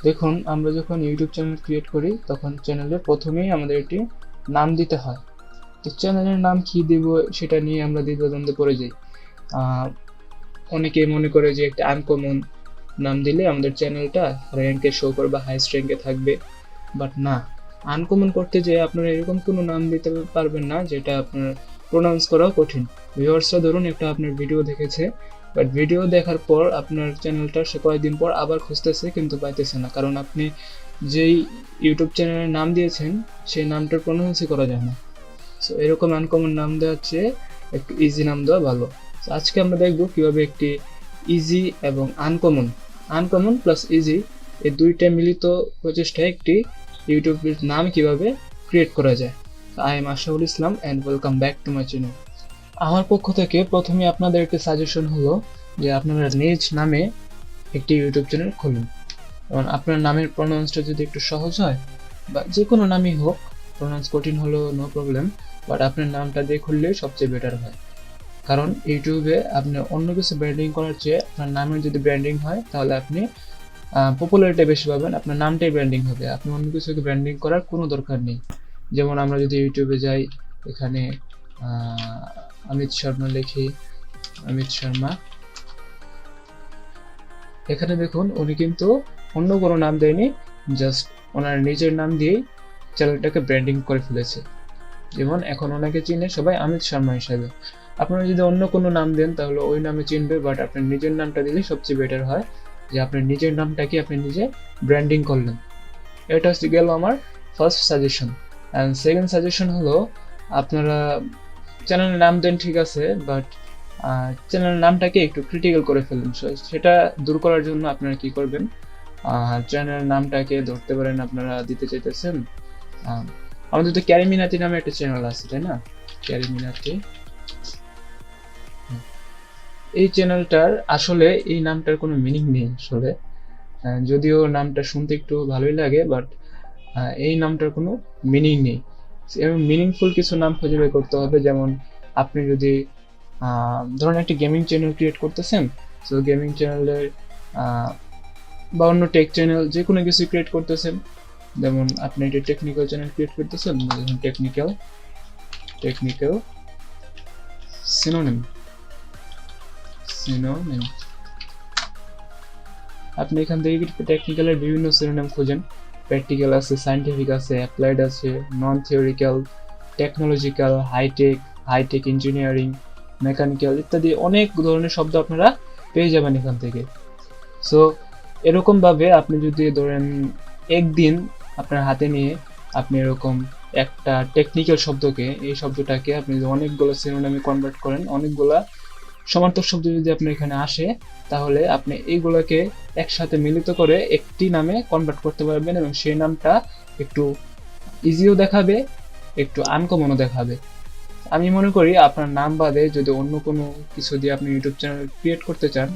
দেখুন, আমরা যখন ইউটিউব চ্যানেল ক্রিয়েট করি তখন চ্যানেলে প্রথমেই আমাদের একটি নাম দিতে হয়। তো চ্যানেলের নাম কি দিব সেটা নিয়ে আমরা দ্বিধাদ্বন্দ্বে পড়ে যাই। অনেকে মনে করে যে একটা আনকমন নাম দিলে আমাদের চ্যানেলটা র্যাঙ্কে শো করবে, হাইস্ট র্যাঙ্কে থাকবে। বাট না, আনকমন করতে যেয়ে আপনারা এরকম কোনো নাম দিতে পারবেন না যেটা আপনার প্রোনাউন্স করাও কঠিন। ভিউয়ার্সরা ধরুন একটা আপনার ভিডিও দেখেছে, বাট ভিডিও দেখার পর আপনার চ্যানেলটা সে কয়েকদিন পর আবার খুঁজতেছে কিন্তু পাইতেছে না, কারণ আপনি যেই ইউটিউব চ্যানেলের নাম দিয়েছেন সেই নামটার প্রোনাউন্সই করা যায় না। সো এরকম আনকমন নাম দেওয়ার চেয়ে একটু ইজি নাম দেওয়া ভালো। আজকে আমরা দেখব কিভাবে একটি ইজি এবং আনকমন, আনকমন প্লাস ইজি, এই দুইটা মিলিত প্রচেষ্টায় একটি ইউটিউবের নাম কিভাবে ক্রিয়েট করা যায়। I am Ashaul Islam and welcome back to my channel. আমার পক্ষ থেকে প্রথমে আপনাদের একটি সাজেশন হলো যে আপনারা নিজ নামে একটি ইউটিউব চ্যানেল খুলুন। এবং আপনার নামের প্রনাউন্সটা যদি একটু সহজ হয়, বা যে কোনো নামই হোক, প্রনাউন্স কঠিন হলেও নো প্রবলেম, বাট আপনার নামটা দিয়ে খুললে সবচেয়ে বেটার হয়। কারণ ইউটিউবে আপনি অন্য কিছু ব্র্যান্ডিং করার চেয়ে আপনার নামের যদি ব্র্যান্ডিং হয় তাহলে আপনি পপুলারিটি বেশি পাবেন, আপনার নামটাই ব্র্যান্ডিং হবে, আপনি অন্য কিছুকে ব্র্যান্ডিং করার কোনো দরকার নেই। যেমন আমরা যদি ইউটিউবে যাই, এখানে অমিত শর্মা লিখি, অমিত শর্মা, এখানে দেখুন উনি কিন্তু অন্য কোনো নাম দেয়নি, জাস্ট ওনার নিজের নাম দিয়েই চ্যানেলটাকে ব্র্যান্ডিং করে ফেলেছে। যেমন এখন ওনাকে চিনে সবাই অমিত শর্মা হিসাবে। আপনারা যদি অন্য কোনো নাম দেন তাহলে ওই নামে চিনবে, বাট আপনার নিজের নামটা দিলে সবচেয়ে বেটার হয়, যে আপনার নিজের নামটাকে আপনি নিজে ব্র্যান্ডিং করলেন। এটা হচ্ছে গেল আমার first suggestion. And second suggestion হলো, আপনারা চ্যানেলের নাম দেন ঠিক আছে, বাট চ্যানেলের নামটাকে একটু ক্রিটিক্যাল করে ফেলুন। সেটা দূর করার জন্য আপনারা কি করবেন, চ্যানেলের নামটাকে ধরতে পারেন আপনারা দিতে চাইতেছেন, আমাদের তো ক্যারিমিনাতি নামে একটা চ্যানেল আছে তাই না, ক্যারিমিনাতি। এই চ্যানেলটার আসলে এই নামটার কোনো মিনিং নেই আসলে, যদিও নামটা শুনতে একটু ভালোই লাগে, বাট এই নামটার কোনো মিনিং নেই। এবং মিনিংফুল কিছু নাম খুঁজে বের করতে হবে। যেমন আপনি যদি ধরুন একটা গেমিং চ্যানেল ক্রিয়েট করতেছেন, সো গেমিং চ্যানেলের বা অন্য টেক চ্যানেল যে কোনো কিছু ক্রিয়েট করতেছেন, যেমন আপনি একটা টেকনিক্যাল চ্যানেল ক্রিয়েট করতেছেন, যেমন টেকনিক্যাল সিনোনিম, আপনি এখান থেকে টেকনিক্যালের বিভিন্ন সিনোনিম খুঁজেন। প্র্যাকটিক্যাল আছে, সায়েন্টিফিক আছে, অ্যাপ্লাইড আছে, non theoretical, technological, hi-tech engineering, mechanical ইত্যাদি অনেক ধরনের শব্দ আপনারা পেয়ে যাবেন এখান থেকে। সো এরকমভাবে আপনি যদি ধরেন একদিন আপনার হাতে নিয়ে আপনি এরকম একটা টেকনিক্যাল শব্দকে, এই শব্দটাকে আপনি যদি অনেকগুলো সিনোনিমে কনভার্ট করেন, অনেকগুলা সমার্থক শব্দ যদি আপনার এখানে আসে, তাহলে আপনি এইগুলোকে একসাথে মিলিত করে একটি নামে কনভার্ট করতে পারবেন, এবং সেই নামটা একটু ইজিও দেখাবে, একটু আনকমনও দেখাবে। আমি মনে করি আপনার নাম বাদে যদি অন্য কোনো কিছু দিয়ে আপনি ইউটিউব চ্যানেল ক্রিয়েট করতে চান,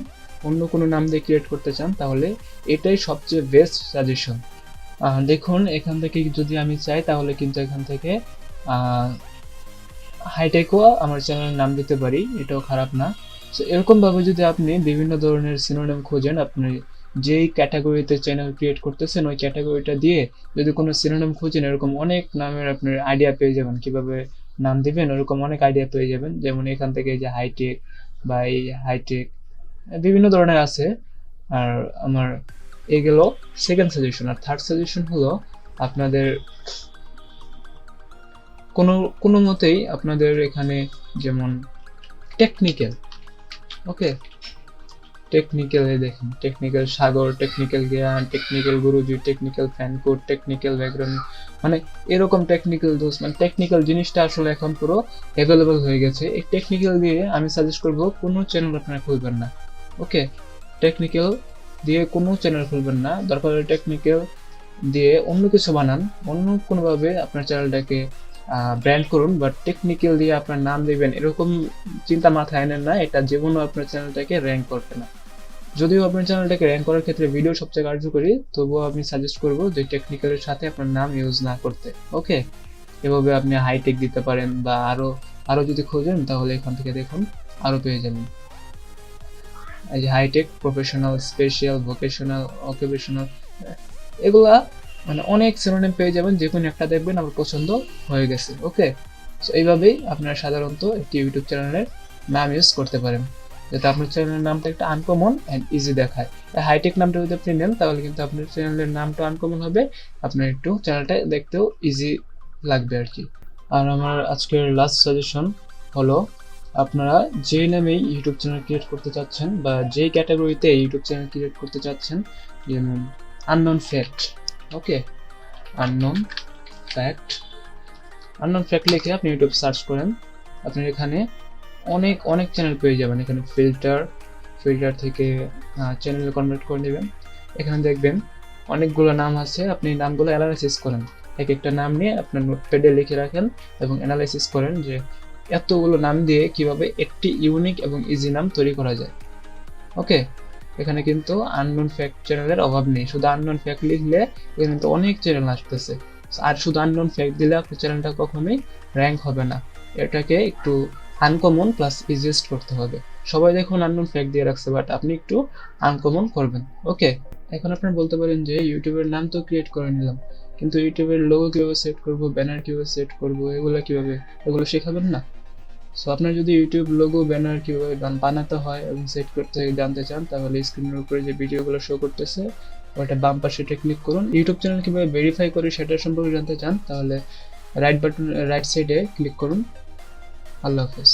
অন্য কোনো নাম দিয়ে ক্রিয়েট করতে চান, তাহলে এটাই সবচেয়ে বেস্ট সাজেশন। দেখুন এখান থেকে যদি আমি চাই তাহলে কিন্তু এখান থেকে হাইটেকও আমার চ্যানেলের নাম দিতে পারি, এটাও খারাপ না। সো এরকমভাবে যদি আপনি বিভিন্ন ধরনের সিনোনিম খোঁজেন, আপনি যেই ক্যাটাগরিতে চ্যানেল ক্রিয়েট করতেছেন ওই ক্যাটাগরিটা দিয়ে যদি কোনো সিনোনিম খুঁজেন, এরকম অনেক নামের আপনার আইডিয়া পেয়ে যাবেন, কিভাবে নাম দিবেন ওরকম অনেক আইডিয়া পেয়ে যাবেন। যেমন এখান থেকে যে হাইটেক বা এই হাইটেক বিভিন্ন ধরনের আছে। আর আমার এগুলো সেকেন্ড সাজেশন। আর থার্ড সাজেশন হলো, আপনাদের কোনো মতেই আপনাদের এখানে যেমন টেকনিক্যাল, ওকে, টেকনিক্যালে দেখেন টেকনিক্যাল সাগর, টেকনিক্যাল জ্ঞান, টেকনিক্যাল গুরুজি, টেকনিক্যাল ফ্যানকোড, টেকনিক্যাল ব্যাকগ্রাউন্ড, মানে এরকম টেকনিক্যাল দোষ, মানে টেকনিক্যাল জিনিসটা আসলে এখন পুরো অ্যাভেলেবল হয়ে গেছে। এই টেকনিক্যাল দিয়ে আমি সাজেস্ট করব কোনো চ্যানেল আপনারা খুলবেন না, ওকে। টেকনিক্যাল দিয়ে কোনো চ্যানেল খুলবেন না, দরকার হলে টেকনিক্যাল দিয়ে অন্য কিছু বানান, অন্য কোনোভাবে আপনার চ্যানেলটাকে ব্র্যান্ড করুন, বাট টেকনিক্যাল দিয়ে আপনার নাম দিবেন এরকম চিন্তা মাথায় আনেন না, এটা জীবনও আপনার চ্যানেলটাকে র্যাঙ্ক করবে না। যদিও আপনার চ্যানেলটাকে র্যাঙ্ক করার ক্ষেত্রে ভিডিও সবচেয়ে কার্যকরী, তবুও আমি সাজেস্ট করব যে টেকনিক্যালের সাথে আপনার নাম ইউজ না করতে, ওকে। এভাবে আপনি হাইটেক দিতে পারেন, বা আরো যদি খোঁজেন তাহলে এখান থেকে দেখুন আরো পেয়ে যাবেন। এই যে hi-tech, professional, special, vocational, occupational, এগুলা মানে অনেক সিনোনিম পেয়ে যাবেন, যে কোনো একটা দেখবেন আমার পছন্দ হয়ে গেছে। ওকে, সো এইভাবেই আপনারা সাধারণত একটি ইউটিউব চ্যানেলের নাম ইউজ করতে পারেন, যাতে আপনার চ্যানেলের নামটা একটা আনকমন অ্যান্ড ইজি দেখায়। হাইটেক নামটা যদি আপনি নেন তাহলে কিন্তু আপনার চ্যানেলের নামটা আনকমন হবে, আপনার একটু চ্যানেলটা দেখতেও ইজি লাগবে আর কি। আর আমার আজকের লাস্ট সাজেশন হলো, আপনারা যে নামেই ইউটিউব চ্যানেল ক্রিয়েট করতে চাচ্ছেন বা যেই ক্যাটাগরিতে ইউটিউব চ্যানেল ক্রিয়েট করতে চাচ্ছেন, যেমন আননোন ফ্যাক্ট, ওকে, আননোন ফ্যাক্ট, আননোন ফ্যাক্ট লিখে আপনি ইউটিউব সার্চ করেন, আপনার এখানে অনেক অনেক চ্যানেল পেয়ে যাবেন। এখানে ফিল্টার থেকে চ্যানেল কনভার্ট করে নেবেন। এখানে দেখবেন অনেকগুলো নাম আছে, আপনি নামগুলো অ্যানালাইসিস করেন, এক একটা নাম নিয়ে আপনার নোটপ্যাডে লিখে রাখেন এবং অ্যানালাইসিস করেন যে এতগুলো নাম দিয়ে কিভাবে একটি ইউনিক এবং ইজি নাম তৈরি করা যায়। ওকে, এখানে কিন্তু আননোন ফ্যাক্ট চ্যানেলের অভাব নেই, শুধু আননোন ফ্যাক্ট লিখলে এখানে কিন্তু অনেক চ্যানেল আসতেছে। আর শুধু আননোন ফ্যাক্ট দিলে আপনার চ্যানেলটা কখনোই র্যাঙ্ক হবে না, এটাকে একটু আনকমন প্লাস ইজিয়েস্ট করতে হবে। সবাই দেখুন আননোন ফ্যাক্ট দিয়ে রাখছে, বাট আপনি একটু আনকমন করবেন। ওকে, এখন আপনারা বলতে পারেন যে ইউটিউবের নাম তো ক্রিয়েট করে নিলাম, কিন্তু ইউটিউবের লোগো কিভাবে সেট করব, ব্যানার কিভাবে সেট করব, এগুলো শেখাবেন না? সো আপনার যদি ইউটিউব লোগো ব্যানার কিভাবে বানাতে হয় এবং সেট করতে জানতে চান, তাহলে স্ক্রিনের উপরে যে ভিডিওগুলো শো করতেছে ওটা বাম পাশে ক্লিক করুন। ইউটিউব চ্যানেল কিভাবে ভেরিফাই করে সেটার সম্পর্কে জানতে চান, তাহলে রাইট সাইডে ক্লিক করুন। আল্লাহ হাফেজ।